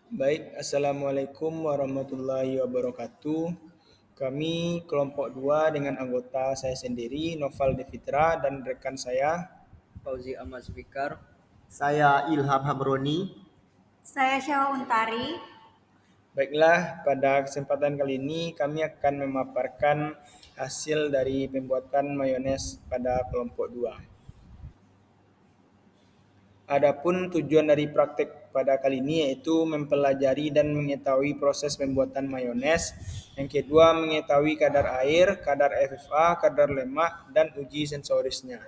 Baik, Assalamualaikum warahmatullahi wabarakatuh. Kami kelompok 2 dengan anggota saya sendiri, Noval Devitra, dan rekan saya. Fauzi Ahmad Zulfikar. Saya Ilham Hamroni. Saya Syawa Untari. Baiklah, pada kesempatan kali ini kami akan memaparkan hasil dari pembuatan mayones pada kelompok 2. Adapun tujuan dari praktek pada kali ini yaitu mempelajari dan mengetahui proses pembuatan mayones. Yang kedua, mengetahui kadar air, kadar FFA, kadar lemak, dan uji sensorisnya.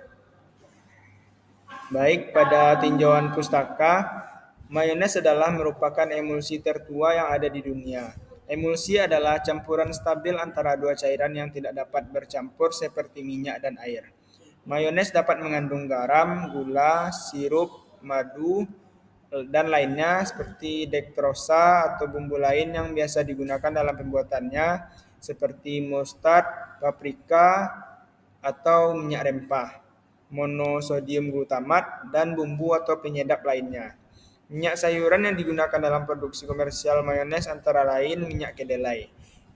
Baik, pada tinjauan pustaka, mayones adalah merupakan emulsi tertua yang ada di dunia. Emulsi adalah campuran stabil antara dua cairan yang tidak dapat bercampur seperti minyak dan air. Mayones dapat mengandung garam, gula, sirup, madu, dan lainnya seperti dektrosa atau bumbu lain yang biasa digunakan dalam pembuatannya seperti mustard, paprika, atau minyak rempah, monosodium glutamat, dan bumbu atau penyedap lainnya. Minyak sayuran yang digunakan dalam produksi komersial mayones antara lain minyak kedelai.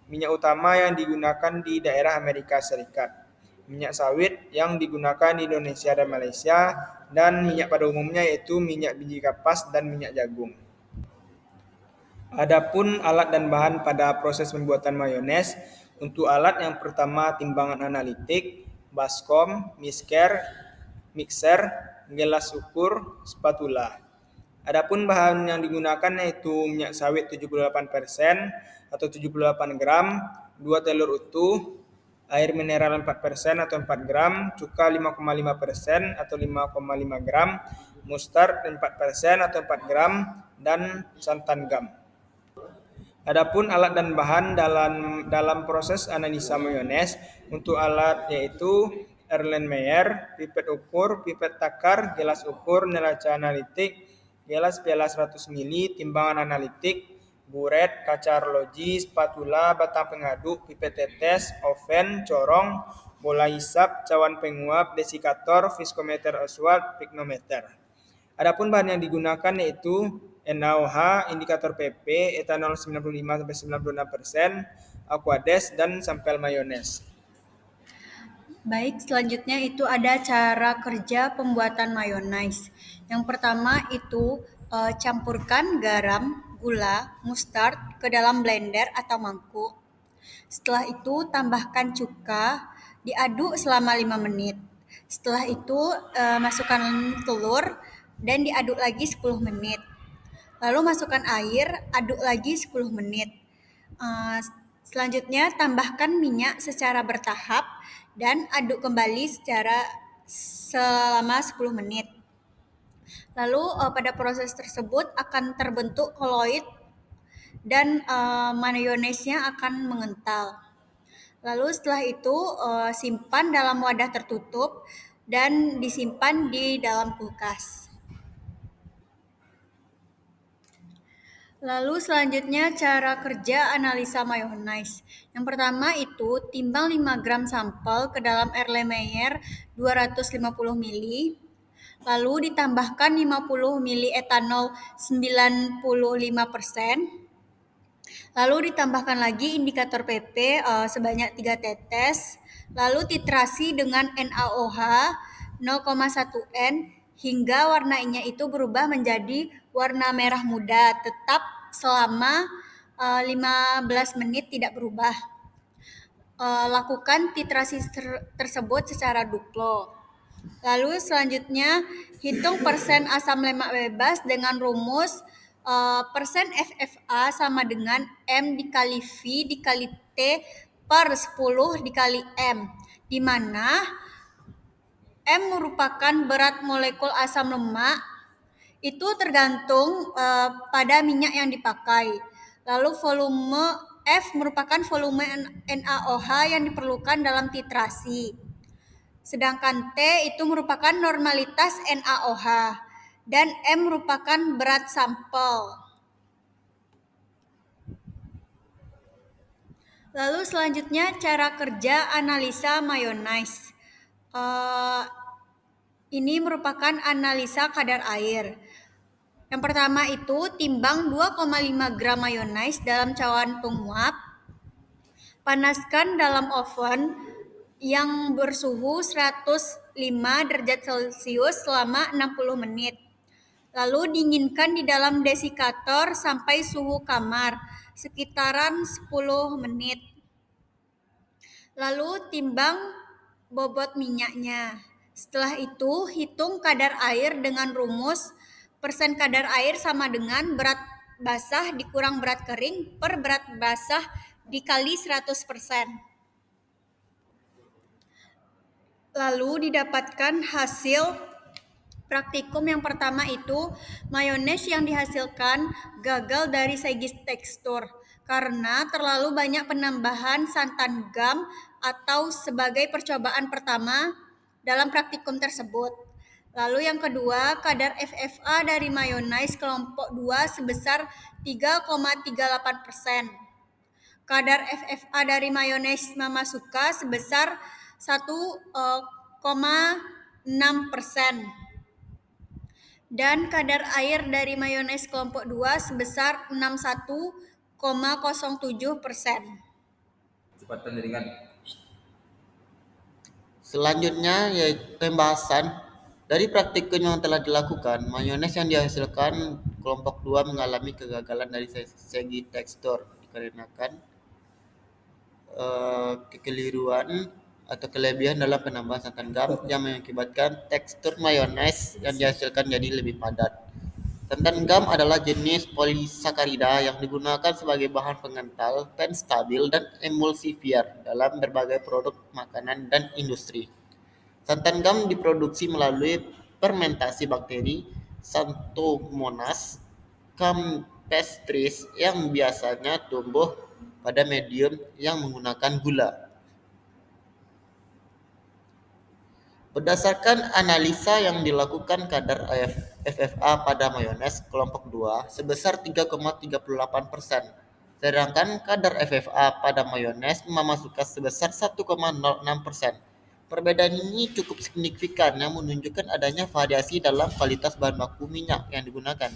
Minyak utama yang digunakan di daerah Amerika Serikat. Minyak sawit yang digunakan di Indonesia dan Malaysia, dan minyak pada umumnya yaitu minyak biji kapas dan minyak jagung. Adapun alat dan bahan pada proses pembuatan mayones, untuk alat yang pertama timbangan analitik, baskom, mixer, gelas ukur, spatula. Adapun bahan yang digunakan yaitu minyak sawit 78% atau 78 gram, 2 telur utuh, air mineral 4% atau 4 gram, cuka 5,5% atau 5,5 gram, mustard 4% atau 4 gram, dan santan gam. Adapun alat dan bahan dalam proses analisa mayones, untuk alat yaitu Erlenmeyer, pipet ukur, pipet takar, gelas ukur, neraca analitik, gelas piala 100 ml, timbangan analitik, buret, kaca arloji, spatula, batang pengaduk, pipet tetes, oven, corong, bola hisap, cawan penguap, desikator, viskometer Oswald, pignometer. Adapun bahan yang digunakan yaitu NaOH, indikator PP, etanol 95-96%, Aquades, dan sampel mayones. Baik, selanjutnya itu ada cara kerja pembuatan mayones. Yang pertama itu campurkan garam, gula, mustard ke dalam blender atau mangkuk. Setelah itu tambahkan cuka, diaduk selama 5 menit. Setelah itu masukkan telur dan diaduk lagi 10 menit. Lalu masukkan air, aduk lagi 10 menit. Selanjutnya tambahkan minyak secara bertahap dan aduk kembali selama 10 menit. Lalu pada proses tersebut akan terbentuk koloid dan mayonesnya akan mengental. Lalu setelah itu simpan dalam wadah tertutup dan disimpan di dalam kulkas. Lalu selanjutnya cara kerja analisa mayones. Yang pertama itu timbang 5 gram sampel ke dalam Erlenmeyer 250 ml. Lalu ditambahkan 50 ml etanol 95%. Lalu ditambahkan lagi indikator PP sebanyak 3 tetes. Lalu titrasi dengan NaOH 0,1 N hingga warnanya itu berubah menjadi warna merah muda tetap selama 15 menit tidak berubah. Lakukan titrasi tersebut secara duplo. Lalu selanjutnya hitung persen asam lemak bebas dengan rumus persen FFA sama dengan M dikali V dikali T per 10 dikali M, di mana M merupakan berat molekul asam lemak, itu tergantung pada minyak yang dipakai. Lalu volume F merupakan volume NaOH yang diperlukan dalam titrasi. Sedangkan T itu merupakan normalitas NaOH dan M merupakan berat sampel. Lalu selanjutnya cara kerja analisa mayones. Ini merupakan analisa kadar air. Yang pertama itu timbang 2,5 gram mayones dalam cawan penguap. Panaskan dalam oven yang bersuhu 105 derajat Celcius selama 60 menit. Lalu dinginkan di dalam desikator sampai suhu kamar, sekitaran 10 menit. Lalu timbang bobot minyaknya. Setelah itu, hitung kadar air dengan rumus persen kadar air sama dengan berat basah dikurang berat kering per berat basah dikali 100%. Lalu didapatkan hasil praktikum yang pertama itu mayones yang dihasilkan gagal dari segi tekstur karena terlalu banyak penambahan santan gam atau sebagai percobaan pertama dalam praktikum tersebut. Lalu yang kedua, kadar FFA dari mayones kelompok 2 sebesar 3,38%. Kadar FFA dari mayones Mama Suka sebesar 1,6%. Dan kadar air dari mayones kelompok 2 sebesar 61,07%. Selanjutnya yaitu pembahasan dari praktikum yang telah dilakukan. Mayones yang dihasilkan kelompok 2 mengalami kegagalan dari segi tekstur dikarenakan kekeliruan atau kelebihan dalam penambahan santan gam yang mengakibatkan tekstur mayones yang dihasilkan jadi lebih padat. Santan gam adalah jenis polisakarida yang digunakan sebagai bahan pengental, penstabil, dan emulsifier dalam berbagai produk makanan dan industri. Santan gam diproduksi melalui fermentasi bakteri Xanthomonas campestris yang biasanya tumbuh pada medium yang menggunakan gula. Berdasarkan analisa yang dilakukan, kadar FFA pada mayones kelompok 2 sebesar 3,38%, sedangkan kadar FFA pada mayones Mama Suka sebesar 1,06%. Perbedaan ini cukup signifikan yang menunjukkan adanya variasi dalam kualitas bahan baku minyak yang digunakan,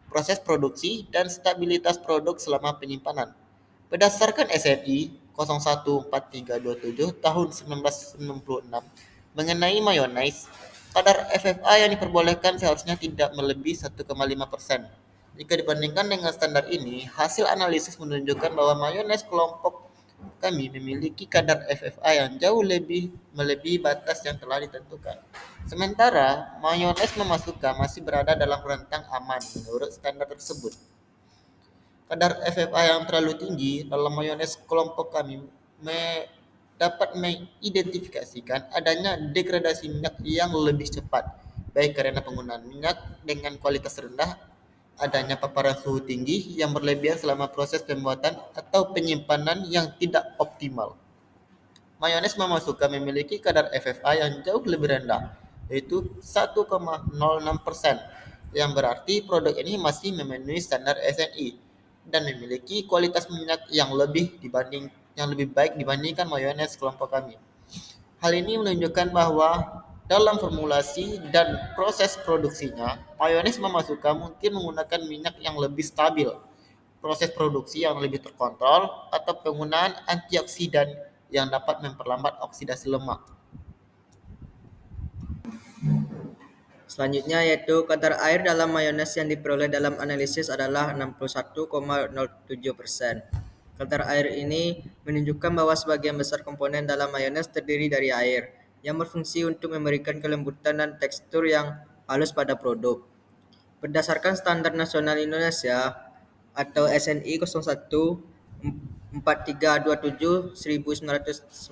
proses produksi, dan stabilitas produk selama penyimpanan. Berdasarkan SNI 014327 tahun 1996 mengenai mayones, kadar FFA yang diperbolehkan seharusnya tidak melebihi 1,5%. Jika dibandingkan dengan standar ini, hasil analisis menunjukkan bahwa mayones kelompok kami memiliki kadar FFA yang jauh lebih melebihi batas yang telah ditentukan. Sementara mayones Mama Suka masih berada dalam rentang aman menurut standar tersebut. Kadar FFA yang terlalu tinggi dalam mayones kelompok kami dapat mengidentifikasikan adanya degradasi minyak yang lebih cepat, baik karena penggunaan minyak dengan kualitas rendah, adanya paparan suhu tinggi yang berlebihan selama proses pembuatan, atau penyimpanan yang tidak optimal. Mayones Mama Suka memiliki kadar FFA yang jauh lebih rendah, yaitu 1,06%, yang berarti produk ini masih memenuhi standar SNI dan memiliki kualitas minyak yang lebih baik dibandingkan mayones kelompok kami. Hal ini menunjukkan bahwa dalam formulasi dan proses produksinya, mayones Mama Suka mungkin menggunakan minyak yang lebih stabil, proses produksi yang lebih terkontrol, atau penggunaan antioksidan yang dapat memperlambat oksidasi lemak. Selanjutnya yaitu kadar air dalam mayones yang diperoleh dalam analisis adalah 61,07%. Kadar air ini menunjukkan bahwa sebagian besar komponen dalam mayones terdiri dari air, yang berfungsi untuk memberikan kelembutan dan tekstur yang halus pada produk. Berdasarkan Standar Nasional Indonesia atau SNI 01 4327 1996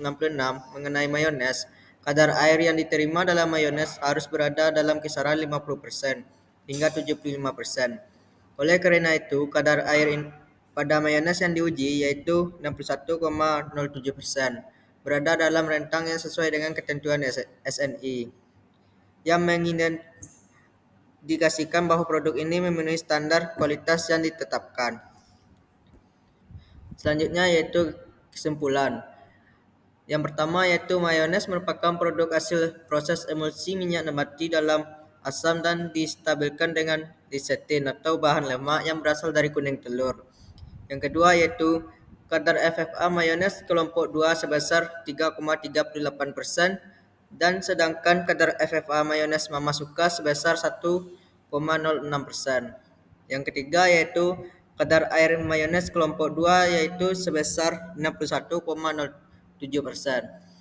mengenai mayones, kadar air yang diterima dalam mayones harus berada dalam kisaran 50% hingga 75%. Oleh karena itu, kadar air pada mayones yang diuji yaitu 61,07%, berada dalam rentang yang sesuai dengan ketentuan SNI yang mengindikasikan bahwa produk ini memenuhi standar kualitas yang ditetapkan. Selanjutnya yaitu kesimpulan. Yang pertama yaitu mayones merupakan produk hasil proses emulsi minyak nabati dalam asam dan distabilkan dengan lisetin atau bahan lemak yang berasal dari kuning telur. Yang kedua yaitu kadar FFA mayones kelompok 2 sebesar 3,38% dan sedangkan kadar FFA mayones Mama Suka sebesar 1,06%. Yang ketiga yaitu kadar air mayones kelompok 2 yaitu sebesar 61,07%.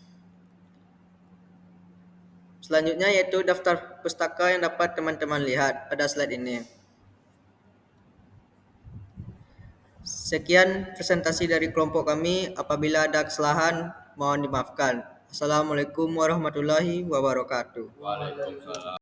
Selanjutnya yaitu daftar pustaka yang dapat teman-teman lihat pada slide ini. Sekian presentasi dari kelompok kami. Apabila ada kesalahan, mohon dimaafkan. Assalamualaikum warahmatullahi wabarakatuh.